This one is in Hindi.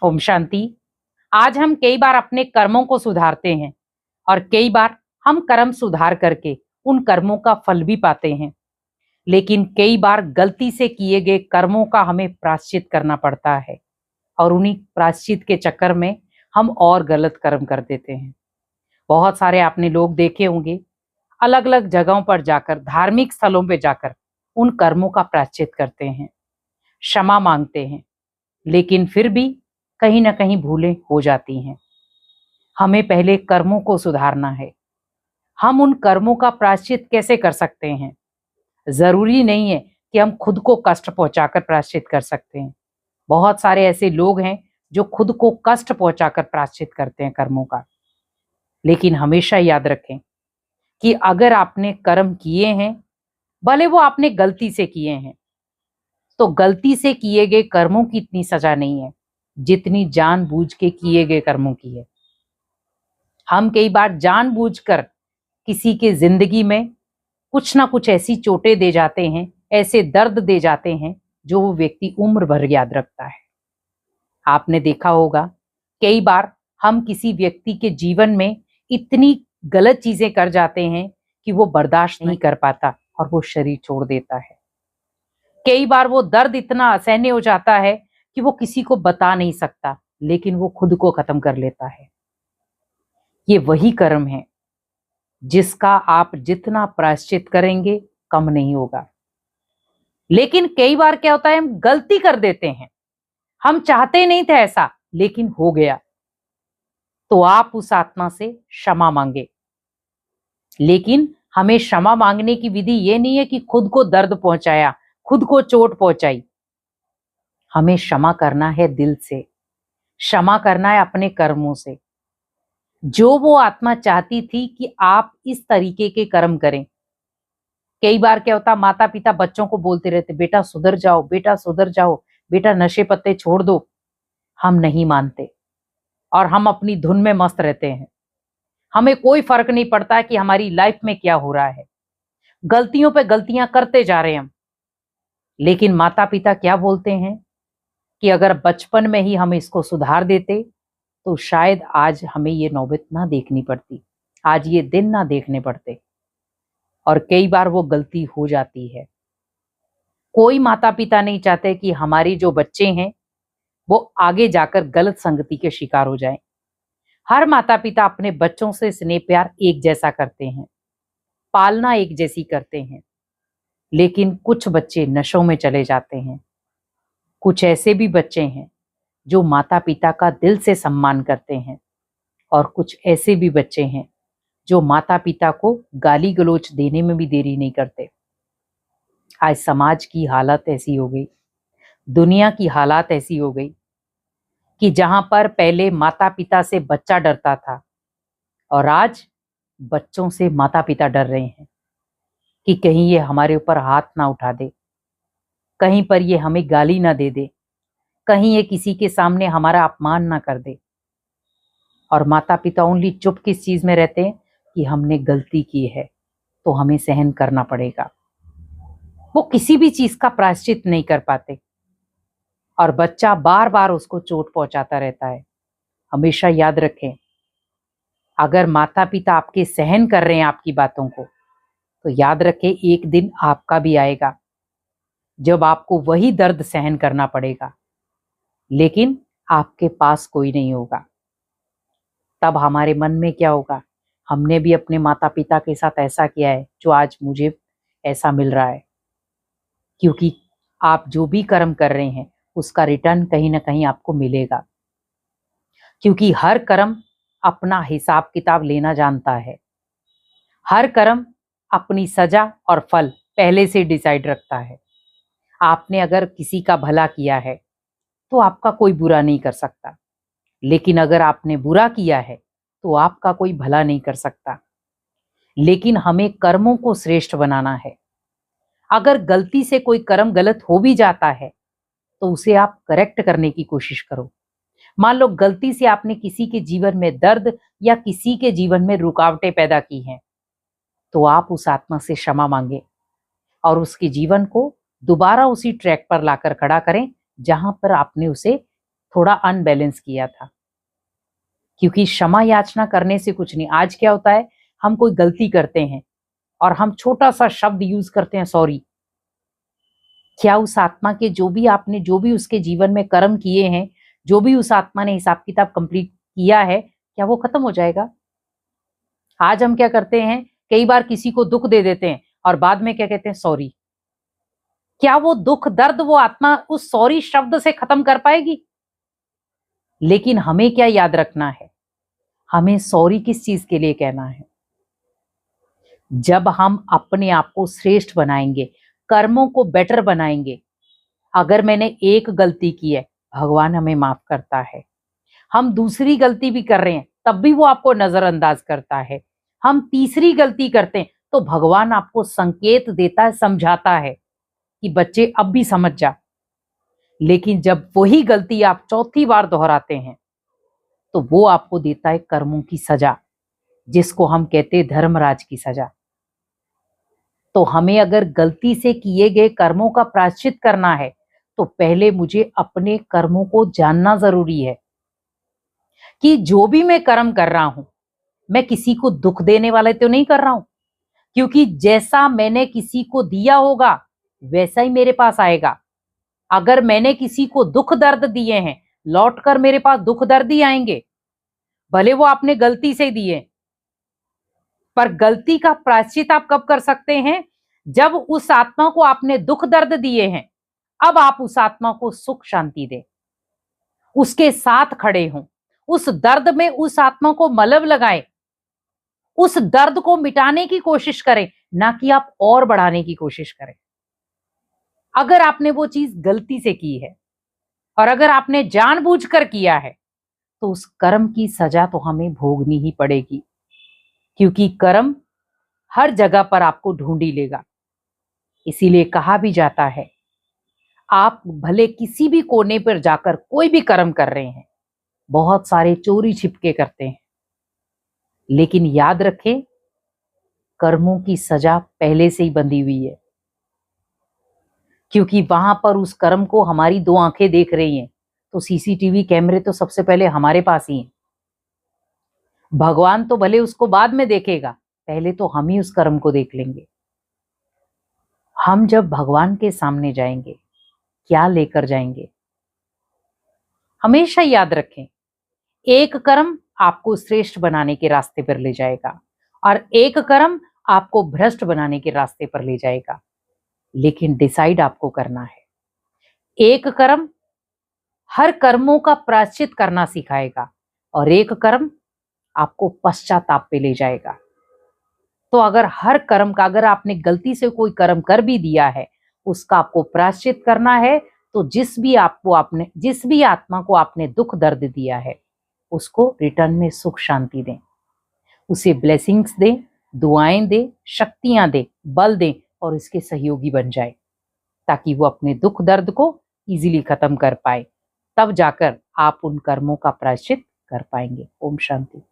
ओम शांति। आज हम कई बार अपने कर्मों को सुधारते हैं और कई बार हम कर्म सुधार करके उन कर्मों का फल भी पाते हैं। लेकिन कई बार गलती से किए गए कर्मों का हमें प्रायश्चित करना पड़ता है और उन्हीं प्रायश्चित के चक्कर में हम और गलत कर्म कर देते हैं। बहुत सारे आपने लोग देखे होंगे, अलग अलग जगहों पर जाकर, धार्मिक स्थलों पे जाकर उन कर्मों का प्रायश्चित करते हैं, क्षमा मांगते हैं, लेकिन फिर भी कहीं ना कहीं भूलें हो जाती हैं। हमें पहले कर्मों को सुधारना है। हम उन कर्मों का प्रायश्चित कैसे कर सकते हैं? जरूरी नहीं है कि हम खुद को कष्ट पहुंचाकर प्रायश्चित कर सकते हैं। बहुत सारे ऐसे लोग हैं जो खुद को कष्ट पहुंचाकर प्रायश्चित करते हैं कर्मों का। लेकिन हमेशा याद रखें कि अगर आपने कर्म किए हैं, भले वो आपने गलती से किए हैं, तो गलती से किए गए कर्मों की इतनी सजा नहीं है जितनी जानबूझ के किए गए कर्मों की है। हम कई बार जानबूझकर किसी के जिंदगी में कुछ ना कुछ ऐसी चोटें दे जाते हैं, ऐसे दर्द दे जाते हैं जो वो व्यक्ति उम्र भर याद रखता है। आपने देखा होगा, कई बार हम किसी व्यक्ति के जीवन में इतनी गलत चीजें कर जाते हैं कि वो बर्दाश्त नहीं कर पाता और वो शरीर छोड़ देता है। कई बार वो दर्द इतना असहनीय हो जाता है कि वो किसी को बता नहीं सकता, लेकिन वो खुद को खत्म कर लेता है। ये वही कर्म है जिसका आप जितना प्रायश्चित करेंगे कम नहीं होगा। लेकिन कई बार क्या होता है, हम गलती कर देते हैं, हम चाहते नहीं थे ऐसा, लेकिन हो गया, तो आप उस आत्मा से क्षमा मांगे। लेकिन हमें क्षमा मांगने की विधि ये नहीं है कि खुद को दर्द पहुंचाया, खुद को चोट पहुंचाई। हमें क्षमा करना है दिल से, क्षमा करना है अपने कर्मों से। जो वो आत्मा चाहती थी कि आप इस तरीके के कर्म करें। कई बार क्या होता, माता पिता बच्चों को बोलते रहते, बेटा सुधर जाओ, बेटा सुधर जाओ, बेटा नशे पत्ते छोड़ दो। हम नहीं मानते और हम अपनी धुन में मस्त रहते हैं। हमें कोई फर्क नहीं पड़ता कि हमारी लाइफ में क्या हो रहा है, गलतियों पे गलतियां करते जा रहे हैं हम। लेकिन माता पिता क्या बोलते हैं कि अगर बचपन में ही हम इसको सुधार देते तो शायद आज हमें ये नौबत ना देखनी पड़ती, आज ये दिन ना देखने पड़ते। और कई बार वो गलती हो जाती है। कोई माता पिता नहीं चाहते कि हमारी जो बच्चे हैं वो आगे जाकर गलत संगति के शिकार हो जाएं। हर माता पिता अपने बच्चों से स्नेह प्यार एक जैसा करते हैं, पालना एक जैसी करते हैं। लेकिन कुछ बच्चे नशों में चले जाते हैं। कुछ ऐसे भी बच्चे हैं जो माता पिता का दिल से सम्मान करते हैं और कुछ ऐसे भी बच्चे हैं जो माता पिता को गाली गलौज देने में भी देरी नहीं करते। आज समाज की हालत ऐसी हो गई, दुनिया की हालत ऐसी हो गई कि जहां पर पहले माता पिता से बच्चा डरता था और आज बच्चों से माता पिता डर रहे हैं कि कहीं ये हमारे ऊपर हाथ ना उठा दे, कहीं पर ये हमें गाली ना दे दे, कहीं ये किसी के सामने हमारा अपमान ना कर दे। और माता पिता ओनली चुप किस चीज में रहते हैं कि हमने गलती की है तो हमें सहन करना पड़ेगा। वो किसी भी चीज का प्रायश्चित नहीं कर पाते और बच्चा बार बार उसको चोट पहुंचाता रहता है। हमेशा याद रखें, अगर माता पिता आपके सहन कर रहे हैं आपकी बातों को, तो याद रखें एक दिन आपका भी आएगा जब आपको वही दर्द सहन करना पड़ेगा, लेकिन आपके पास कोई नहीं होगा। तब हमारे मन में क्या होगा, हमने भी अपने माता पिता के साथ ऐसा किया है जो आज मुझे ऐसा मिल रहा है। क्योंकि आप जो भी कर्म कर रहे हैं उसका रिटर्न कहीं ना कहीं आपको मिलेगा। क्योंकि हर कर्म अपना हिसाब किताब लेना जानता है। हर कर्म अपनी सजा और फल पहले से डिसाइड रखता है। आपने अगर किसी का भला किया है तो आपका कोई बुरा नहीं कर सकता, लेकिन अगर आपने बुरा किया है तो आपका कोई भला नहीं कर सकता। लेकिन हमें कर्मों को श्रेष्ठ बनाना है। अगर गलती से कोई कर्म गलत हो भी जाता है तो उसे आप करेक्ट करने की कोशिश करो। मान लो गलती से आपने किसी के जीवन में दर्द या किसी के जीवन में रुकावटें पैदा की हैं, तो आप उस आत्मा से क्षमा मांगे और उसके जीवन को दोबारा उसी ट्रैक पर लाकर खड़ा करें जहां पर आपने उसे थोड़ा अनबैलेंस किया था। क्योंकि क्षमा याचना करने से कुछ नहीं। आज क्या होता है, हम कोई गलती करते हैं और हम छोटा सा शब्द यूज करते हैं, सॉरी। क्या उस आत्मा के जो भी उसके जीवन में कर्म किए हैं, जो भी उस आत्मा ने हिसाब किताब कंप्लीट किया है, क्या वो खत्म हो जाएगा? आज हम क्या करते हैं, कई बार किसी को दुख दे देते हैं और बाद में क्या कहते हैं, सॉरी। क्या वो दुख दर्द वो आत्मा उस सॉरी शब्द से खत्म कर पाएगी? लेकिन हमें क्या याद रखना है, हमें सॉरी किस चीज के लिए कहना है? जब हम अपने आप को श्रेष्ठ बनाएंगे, कर्मों को बेटर बनाएंगे। अगर मैंने एक गलती की है, भगवान हमें माफ करता है। हम दूसरी गलती भी कर रहे हैं, तब भी वो आपको नजरअंदाज करता है। हम तीसरी गलती करते हैं तो भगवान आपको संकेत देता है, समझाता है कि बच्चे अब भी समझ जा। लेकिन जब वही गलती आप चौथी बार दोहराते हैं तो वो आपको देता है कर्मों की सजा, जिसको हम कहते हैं धर्मराज की सजा। तो हमें अगर गलती से किए गए कर्मों का प्रायश्चित करना है तो पहले मुझे अपने कर्मों को जानना जरूरी है कि जो भी मैं कर्म कर रहा हूं, मैं किसी को दुख देने वाले तो नहीं कर रहा हूं। क्योंकि जैसा मैंने किसी को दिया होगा वैसा ही मेरे पास आएगा। अगर मैंने किसी को दुख दर्द दिए हैं, लौट कर मेरे पास दुख दर्द ही आएंगे, भले वो आपने गलती से दिए। पर गलती का प्रायश्चित आप कब कर सकते हैं? जब उस आत्मा को आपने दुख दर्द दिए हैं, अब आप उस आत्मा को सुख शांति दें, उसके साथ खड़े हों, उस दर्द में उस आत्मा को मलहम लगाएं, उस दर्द को मिटाने की कोशिश करें, ना कि आप और बढ़ाने की कोशिश करें। अगर आपने वो चीज गलती से की है और अगर आपने जानबूझकर किया है तो उस कर्म की सजा तो हमें भोगनी ही पड़ेगी। क्योंकि कर्म हर जगह पर आपको ढूंढ ही लेगा। इसीलिए कहा भी जाता है, आप भले किसी भी कोने पर जाकर कोई भी कर्म कर रहे हैं, बहुत सारे चोरी छिपके करते हैं, लेकिन याद रखें कर्मों की सजा पहले से ही बंधी हुई है। क्योंकि वहां पर उस कर्म को हमारी दो आंखें देख रही हैं, तो सीसीटीवी कैमरे तो सबसे पहले हमारे पास ही हैं। भगवान तो भले उसको बाद में देखेगा, पहले तो हम ही उस कर्म को देख लेंगे। हम जब भगवान के सामने जाएंगे, क्या लेकर जाएंगे? हमेशा याद रखें, एक कर्म आपको श्रेष्ठ बनाने के रास्ते पर ले जाएगा और एक कर्म आपको भ्रष्ट बनाने के रास्ते पर ले जाएगा। लेकिन डिसाइड आपको करना है। एक कर्म हर कर्मों का प्रायश्चित करना सिखाएगा और एक कर्म आपको पश्चाताप पे ले जाएगा। तो अगर हर कर्म का, अगर आपने गलती से कोई कर्म कर भी दिया है, उसका आपको प्रायश्चित करना है, तो जिस भी आत्मा को आपने दुख दर्द दिया है, उसको रिटर्न में सुख शांति दें, उसे ब्लेसिंग्स दें, दुआएं दें, शक्तियां दें, बल दें और इसके सहयोगी बन जाए, ताकि वो अपने दुख दर्द को इजीली खत्म कर पाए। तब जाकर आप उन कर्मों का प्रायश्चित कर पाएंगे। ओम शांति।